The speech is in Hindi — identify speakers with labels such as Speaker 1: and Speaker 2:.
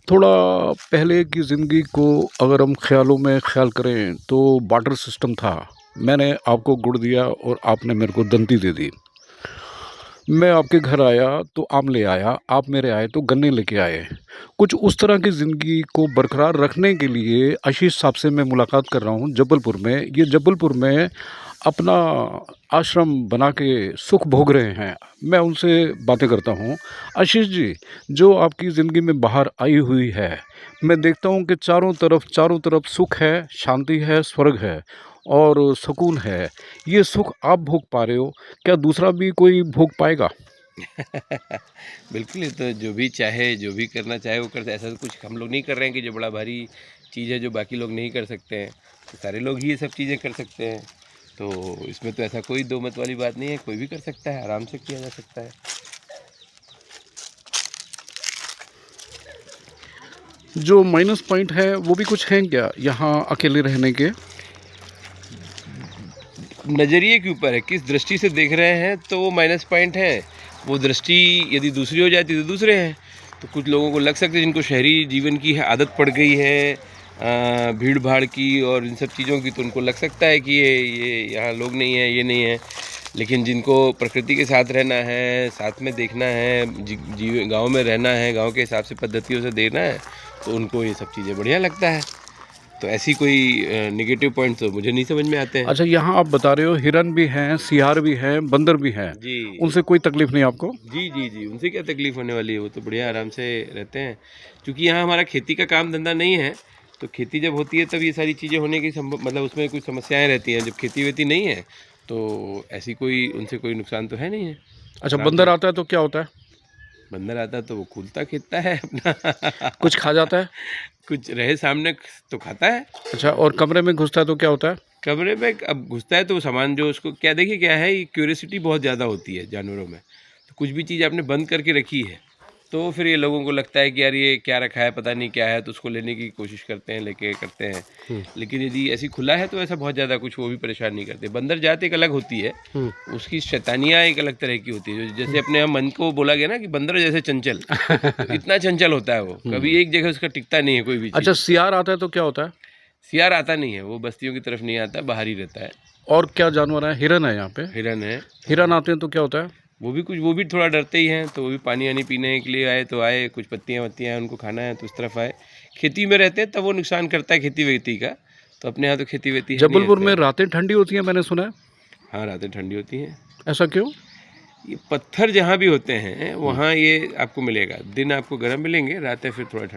Speaker 1: थोड़ा पहले की ज़िंदगी को अगर हम ख़्यालों में ख़्याल करें तो बार्टर सिस्टम था। मैंने आपको गुड़ दिया और आपने मेरे को दंती दे दी। मैं आपके घर आया तो आम ले आया, आप मेरे आए तो गन्ने लेके आए। कुछ उस तरह की ज़िंदगी को बरकरार रखने के लिए आशीष साहब से मैं मुलाकात कर रहा हूँ जबलपुर में। ये जबलपुर में अपना आश्रम बना के सुख भोग रहे हैं। मैं उनसे बातें करता हूँ। आशीष जी, जो आपकी ज़िंदगी में बाहर आई हुई है, मैं देखता हूँ कि चारों तरफ सुख है, शांति है, स्वर्ग है और सुकून है। ये सुख आप भोग पा रहे हो, क्या दूसरा भी कोई भोग पाएगा?
Speaker 2: बिल्कुल, ये तो जो भी चाहे, जो भी करना चाहे वो कर, ऐसा तो कुछ हम लोग नहीं कर रहे हैं कि जो बड़ा भारी चीज़ है जो बाकी लोग नहीं कर सकते हैं, तो सारे लोग ही ये सब चीज़ें कर सकते हैं। तो इसमें तो ऐसा कोई दो मत वाली बात नहीं है, कोई भी कर सकता है, आराम से किया जा सकता है।
Speaker 1: जो माइनस पॉइंट है वो भी कुछ हैं क्या यहाँ अकेले रहने के?
Speaker 2: नज़रिए के ऊपर है, किस दृष्टि से देख रहे हैं तो वो माइनस पॉइंट है। वो दृष्टि यदि दूसरी हो जाती तो दूसरे हैं। तो कुछ लोगों को लग सकता है जिनको शहरी जीवन की आदत पड़ गई है, भीड़ भाड़ की और इन सब चीज़ों की, तो उनको लग सकता है कि ये यहाँ लोग नहीं है, ये नहीं है। लेकिन जिनको प्रकृति के साथ रहना है, साथ में देखना है, गाँव में रहना है, गाँव के हिसाब से पद्धतियों से देखना है, तो उनको ये सब चीज़ें बढ़िया लगता है। तो ऐसी कोई नेगेटिव पॉइंट तो मुझे नहीं समझ में आते हैं।
Speaker 1: अच्छा, यहाँ आप बता रहे हो हिरन भी हैं, सियार भी हैं, बंदर भी हैं,
Speaker 2: जी
Speaker 1: उनसे कोई तकलीफ नहीं आपको?
Speaker 2: जी जी जी, उनसे क्या तकलीफ होने वाली है, वो तो बढ़िया आराम से रहते हैं। क्योंकि यहाँ हमारा खेती का काम धंधा नहीं है, तो खेती जब होती है तब ये सारी चीज़ें होने की मतलब उसमें कुछ समस्याएं रहती हैं। जब खेती वेती नहीं है तो ऐसी कोई उनसे कोई नुकसान तो है नहीं है,
Speaker 1: अच्छा,
Speaker 2: आराम
Speaker 1: बंदर
Speaker 2: से।
Speaker 1: आता है तो क्या होता है?
Speaker 2: बंदर आता तो वो कूदता खेलता है अपना
Speaker 1: कुछ खा जाता है?
Speaker 2: कुछ रहे सामने तो खाता है।
Speaker 1: अच्छा, और कमरे में घुसता है तो क्या होता है?
Speaker 2: कमरे में अब घुसता है तो सामान जो उसको क्या, देखिए क्या है, क्यूरियोसिटी बहुत ज़्यादा होती है जानवरों में। तो कुछ भी चीज़ आपने बंद करके रखी है तो फिर ये लोगों को लगता है कि यार ये क्या रखा है, पता नहीं क्या है, तो उसको लेने की कोशिश करते हैं, लेके करते हैं।
Speaker 1: हम्म।
Speaker 2: लेकिन यदि ऐसी खुला है तो ऐसा बहुत ज़्यादा कुछ वो भी परेशान नहीं करते। बंदर जात एक अलग होती है,
Speaker 1: हम्म।
Speaker 2: उसकी शैतानियाँ एक अलग तरह की होती है। जैसे अपने यहाँ मन को बोला गया ना कि बंदर जैसे चंचल, तो इतना चंचल होता है वो, कभी एक जगह उसका टिकता नहीं है कोई भी
Speaker 1: अच्छा,
Speaker 2: चीज़।
Speaker 1: सियार आता है तो क्या होता है?
Speaker 2: सियार आता नहीं है, वो बस्तियों की तरफ नहीं आता, बाहर ही रहता है।
Speaker 1: और क्या जानवर है? हिरन है यहाँ पे।
Speaker 2: हिरन है।
Speaker 1: हिरन आते हैं तो क्या होता है?
Speaker 2: वो भी थोड़ा डरते ही हैं, तो वो भी पानी वानी पीने के लिए आए तो आए, कुछ पत्तियाँ वत्तियाँ हैं उनको खाना है तो उस तरफ आए। खेती में रहते हैं तब वो नुकसान करता है खेती वेती का, तो अपने यहाँ तो खेती वेती है नहीं
Speaker 1: जबलपुर में
Speaker 2: ऐसे।
Speaker 1: रातें ठंडी होती हैं मैंने सुना है।
Speaker 2: हाँ, रातें ठंडी होती हैं।
Speaker 1: ऐसा क्यों?
Speaker 2: ये पत्थर जहाँ भी होते हैं वहाँ ये आपको मिलेगा, दिन आपको गर्म मिलेंगे, रातें फिर थोड़ा ठंड।